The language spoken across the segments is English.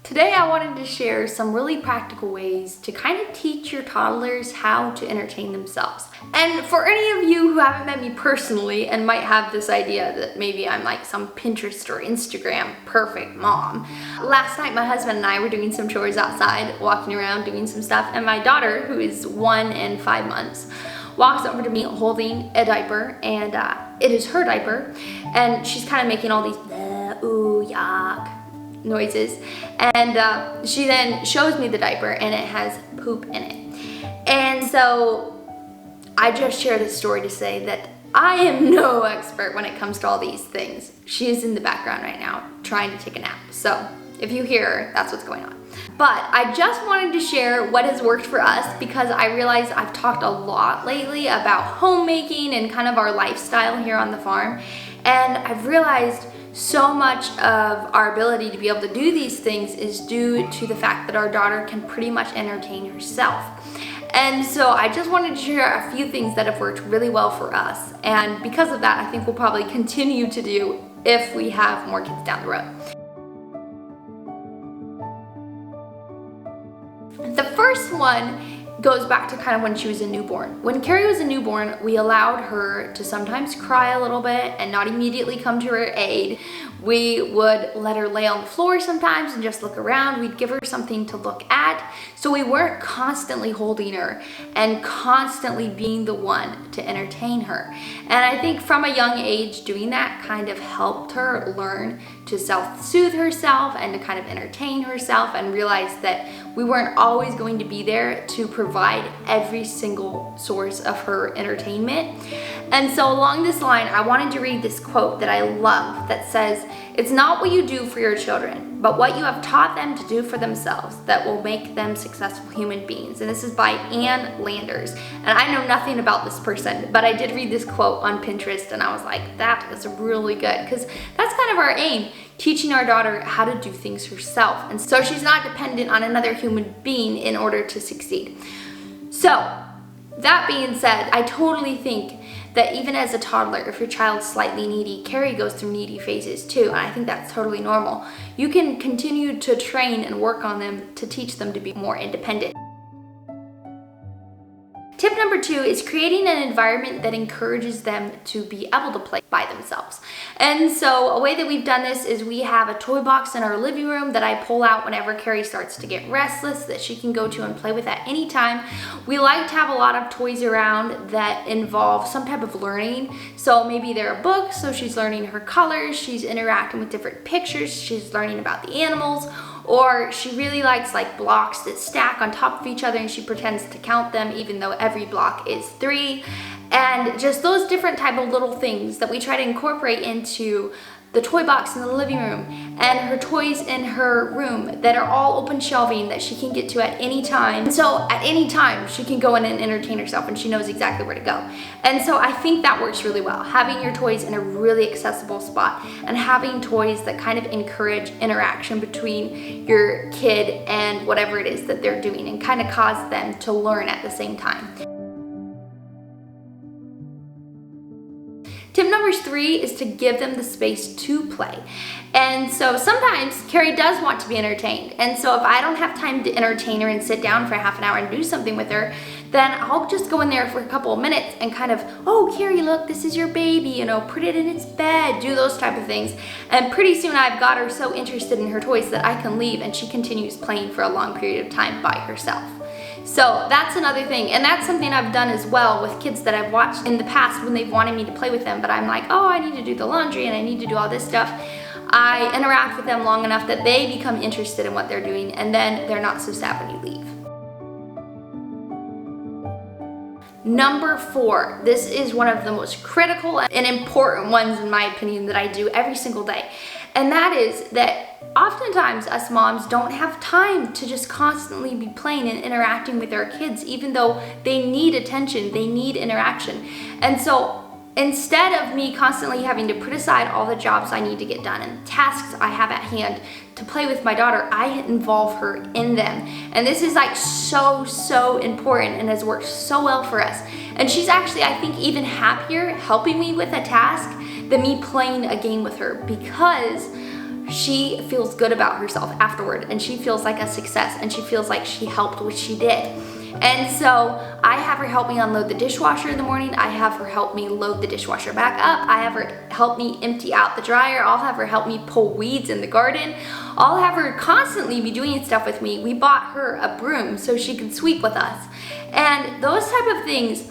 Today I wanted to share some really practical ways to kind of teach your toddlers how to entertain themselves. And for any of you who haven't met me personally and might have this idea that maybe I'm like some Pinterest or Instagram perfect mom, last night my husband and I were doing some chores outside, walking around doing some stuff, and my daughter, who is 1 and 5 months, walks over to me holding a diaper, and it is her diaper, and she's kind of making all these ooh, yuck noises, and she then shows me the diaper and it has poop in it. And so I just shared this story to say that I am no expert when it comes to all these things. She is in the background right now trying to take a nap, so if you hear her, that's what's going on. But I just wanted to share what has worked for us, because I realize I've talked a lot lately about homemaking and kind of our lifestyle here on the farm, and I've realized so much of our ability to be able to do these things is due to the fact that our daughter can pretty much entertain herself. And so I just wanted to share a few things that have worked really well for us, and because of that I think we'll probably continue to do if we have more kids down the road. The first one goes back to kind of when she was a newborn. When Carrie was a newborn, we allowed her to sometimes cry a little bit and not immediately come to her aid. We would let her lay on the floor sometimes and just look around. We'd give her something to look at, so we weren't constantly holding her and constantly being the one to entertain her. And I think from a young age, doing that kind of helped her learn to self-soothe herself and to kind of entertain herself, and realize that we weren't always going to be there to provide every single source of her entertainment. And so along this line, I wanted to read this quote that I love that says, "It's not what you do for your children, but what you have taught them to do for themselves that will make them successful human beings." And this is by Ann Landers. And I know nothing about this person, but I did read this quote on Pinterest and I was like, that is really good, because that's kind of our aim, teaching our daughter how to do things herself. And so she's not dependent on another human being in order to succeed. So that being said, I totally think that even as a toddler, if your child's slightly needy, Carrie goes through needy phases too, and I think that's totally normal. You can continue to train and work on them to teach them to be more independent. Tip number 2 is creating an environment that encourages them to be able to play by themselves. And so a way that we've done this is we have a toy box in our living room that I pull out whenever Carrie starts to get restless, that she can go to and play with at any time. We like to have a lot of toys around that involve some type of learning. So maybe they're a book, so she's learning her colors, she's interacting with different pictures, she's learning about the animals, or she really likes like blocks that stack on top of each other and she pretends to count them even though every block is 3. And just those different type of little things that we try to incorporate into the toy box in the living room, and her toys in her room that are all open shelving that she can get to at any time. And so at any time she can go in and entertain herself and she knows exactly where to go. And so I think that works really well, having your toys in a really accessible spot and having toys that kind of encourage interaction between your kid and whatever it is that they're doing and kind of cause them to learn at the same time. Tip number 3 is to give them the space to play. And so sometimes Carrie does want to be entertained. And so if I don't have time to entertain her and sit down for half an hour and do something with her, then I'll just go in there for a couple of minutes and kind of, oh, Carrie, look, this is your baby, you know, put it in its bed, do those type of things. And pretty soon I've got her so interested in her toys that I can leave and she continues playing for a long period of time by herself. So that's another thing, and that's something I've done as well with kids that I've watched in the past when they've wanted me to play with them, but I'm like, oh, I need to do the laundry and I need to do all this stuff. I interact with them long enough that they become interested in what they're doing, and then they're not so sad when you leave. Number 4, this is one of the most critical and important ones in my opinion that I do every single day, and that is that oftentimes us moms don't have time to just constantly be playing and interacting with our kids, even though they need attention, they need interaction. And so instead of me constantly having to put aside all the jobs I need to get done and tasks I have at hand to play with my daughter, I involve her in them. And this is like so important and has worked so well for us. And she's actually, I think, even happier helping me with a task than me playing a game with her, because she feels good about herself afterward, and she feels like a success, and she feels like she helped what she did. And so I have her help me unload the dishwasher in the morning. I have her help me load the dishwasher back up. I have her help me empty out the dryer. I'll have her help me pull weeds in the garden. I'll have her constantly be doing stuff with me. We bought her a broom so she can sweep with us. And those type of things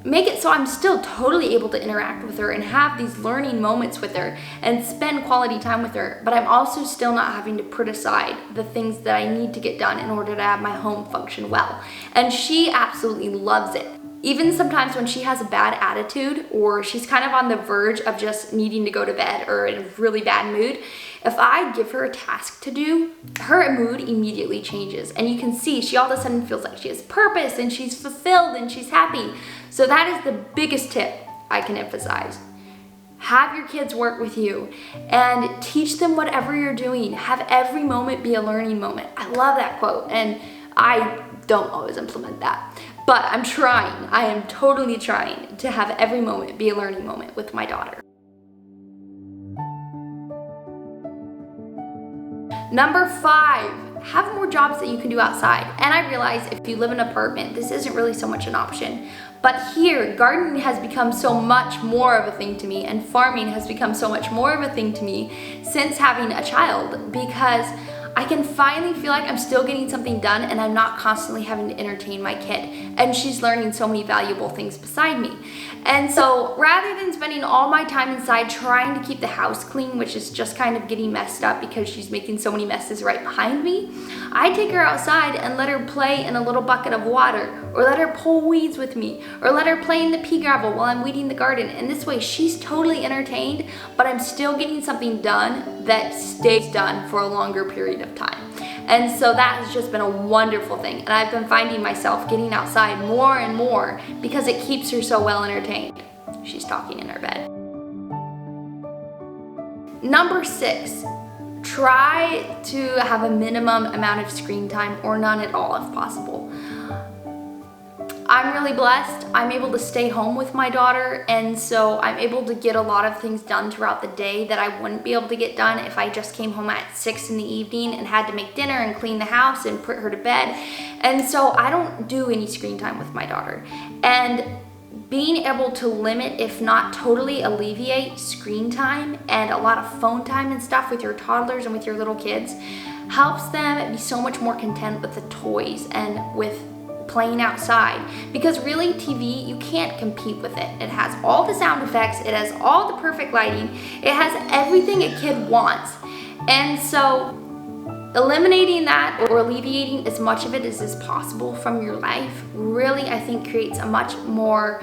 make it so I'm still totally able to interact with her and have these learning moments with her and spend quality time with her, but I'm also still not having to put aside the things that I need to get done in order to have my home function well. And she absolutely loves it. Even sometimes when she has a bad attitude or she's kind of on the verge of just needing to go to bed or in a really bad mood, if I give her a task to do, her mood immediately changes. And you can see she all of a sudden feels like she has purpose and she's fulfilled and she's happy. So that is the biggest tip I can emphasize. Have your kids work with you and teach them whatever you're doing. Have every moment be a learning moment. I love that quote, and I don't always implement that. But I'm trying. I am totally trying to have every moment be a learning moment with my daughter. Number 5, have more jobs that you can do outside. And I realize if you live in an apartment, this isn't really so much an option. But here, gardening has become so much more of a thing to me, and farming has become so much more of a thing to me since having a child, because I can finally feel like I'm still getting something done and I'm not constantly having to entertain my kid. And she's learning so many valuable things beside me. And so rather than spending all my time inside trying to keep the house clean, which is just kind of getting messed up because she's making so many messes right behind me, I take her outside and let her play in a little bucket of water, or let her pull weeds with me, or let her play in the pea gravel while I'm weeding the garden. And this way she's totally entertained, but I'm still getting something done that stays done for a longer period of time. And so that has just been a wonderful thing. And I've been finding myself getting outside more and more because it keeps her so well entertained. She's talking in her bed. Number 6, try to have a minimum amount of screen time or none at all if possible. I'm really blessed. I'm able to stay home with my daughter, and so I'm able to get a lot of things done throughout the day that I wouldn't be able to get done if I just came home at 6 in the evening and had to make dinner and clean the house and put her to bed. And so I don't do any screen time with my daughter. And being able to limit, if not totally alleviate, screen time and a lot of phone time and stuff with your toddlers and with your little kids helps them be so much more content with the toys and with playing outside, because really TV, you can't compete with it. It has all the sound effects, it has all the perfect lighting, it has everything a kid wants. And so eliminating that or alleviating as much of it as is possible from your life really, I think, creates a much more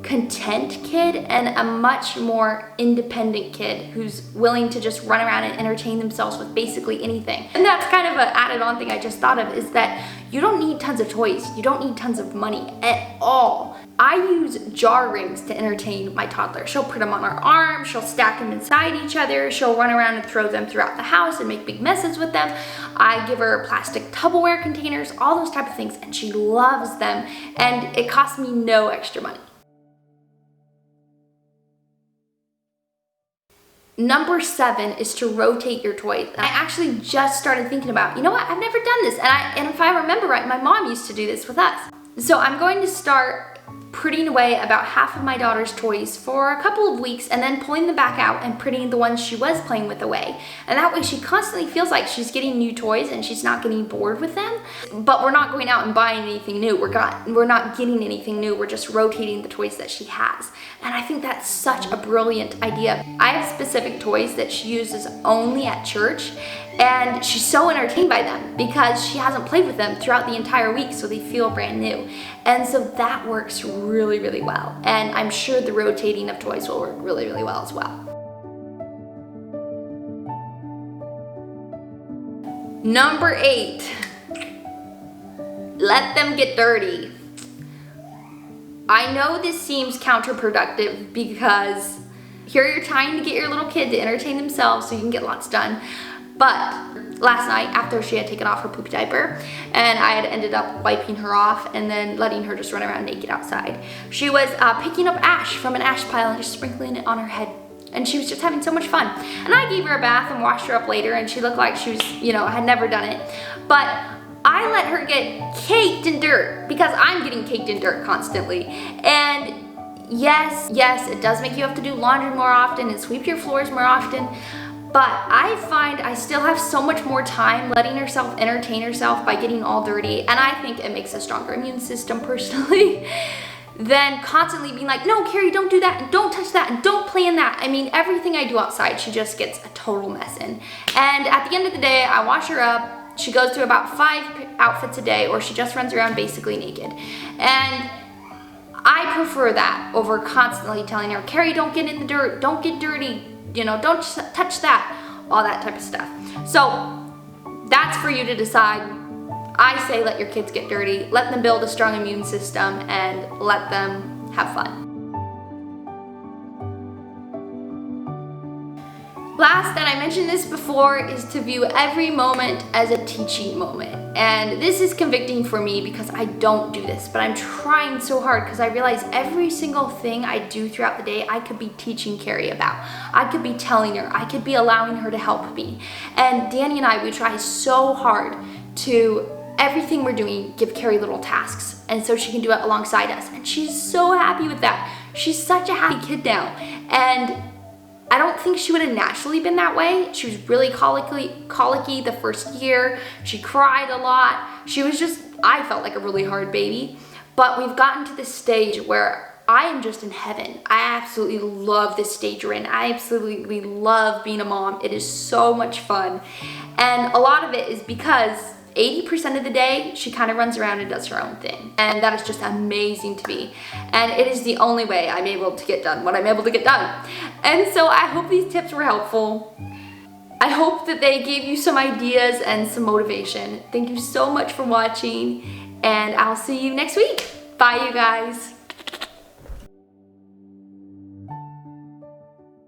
content kid and a much more independent kid who's willing to just run around and entertain themselves with basically anything. And that's kind of an added on thing I just thought of, is that you don't need tons of toys. You don't need tons of money at all. I use jar rings to entertain my toddler. She'll put them on her arm, she'll stack them inside each other, she'll run around and throw them throughout the house and make big messes with them. I give her plastic Tupperware containers, all those type of things, and she loves them, and it costs me no extra money. Number 7 is to rotate your toys. I actually just started thinking about, you know what, I've never done this. And if I remember right, my mom used to do this with us. So I'm going to start putting away about half of my daughter's toys for a couple of weeks and then pulling them back out and putting the ones she was playing with away. And that way she constantly feels like she's getting new toys and she's not getting bored with them. But we're not going out and buying anything new. We're not getting anything new. We're just rotating the toys that she has. And I think that's such a brilliant idea. I have specific toys that she uses only at church, and she's so entertained by them because she hasn't played with them throughout the entire week, so they feel brand new. And so that works really, really well. And I'm sure the rotating of toys will work really, really well as well. Number 8, let them get dirty. I know this seems counterproductive because here you're trying to get your little kid to entertain themselves so you can get lots done. But last night, after she had taken off her poop diaper and I had ended up wiping her off and then letting her just run around naked outside, she was picking up ash from an ash pile and just sprinkling it on her head. and she was just having so much fun. And I gave her a bath and washed her up later, and she looked like she was, had never done it. But I let her get caked in dirt because I'm getting caked in dirt constantly. And yes, it does make you have to do laundry more often and sweep your floors more often. But I find I still have so much more time letting herself entertain herself by getting all dirty. And I think it makes a stronger immune system personally than constantly being like, no, Carrie, don't do that, and don't touch that, and don't play in that. I mean, everything I do outside, she just gets a total mess in. And at the end of the day, I wash her up. She goes through about 5 outfits a day, or she just runs around basically naked. And I prefer that over constantly telling her, Carrie, don't get in the dirt, don't get dirty, don't touch that, all that type of stuff. So that's for you to decide. I say let your kids get dirty, let them build a strong immune system, and let them have fun. Last, and I mentioned this before, is to view every moment as a teaching moment. And this is convicting for me because I don't do this, but I'm trying so hard because I realize every single thing I do throughout the day, I could be teaching Carrie about. I could be telling her, I could be allowing her to help me. And Danny and I, we try so hard to, everything we're doing, give Carrie little tasks. And so she can do it alongside us. And she's so happy with that. She's such a happy kid now. And I don't think she would have naturally been that way. She was really colicky the first year. She cried a lot. She was just, I felt like a really hard baby. But we've gotten to this stage where I am just in heaven. I absolutely love this stage we're in. I absolutely love being a mom. It is so much fun. And a lot of it is because 80% of the day, she kind of runs around and does her own thing. And that is just amazing to me. And it is the only way I'm able to get done what I'm able to get done. And so I hope these tips were helpful. I hope that they gave you some ideas and some motivation. Thank you so much for watching, and I'll see you next week. Bye, you guys.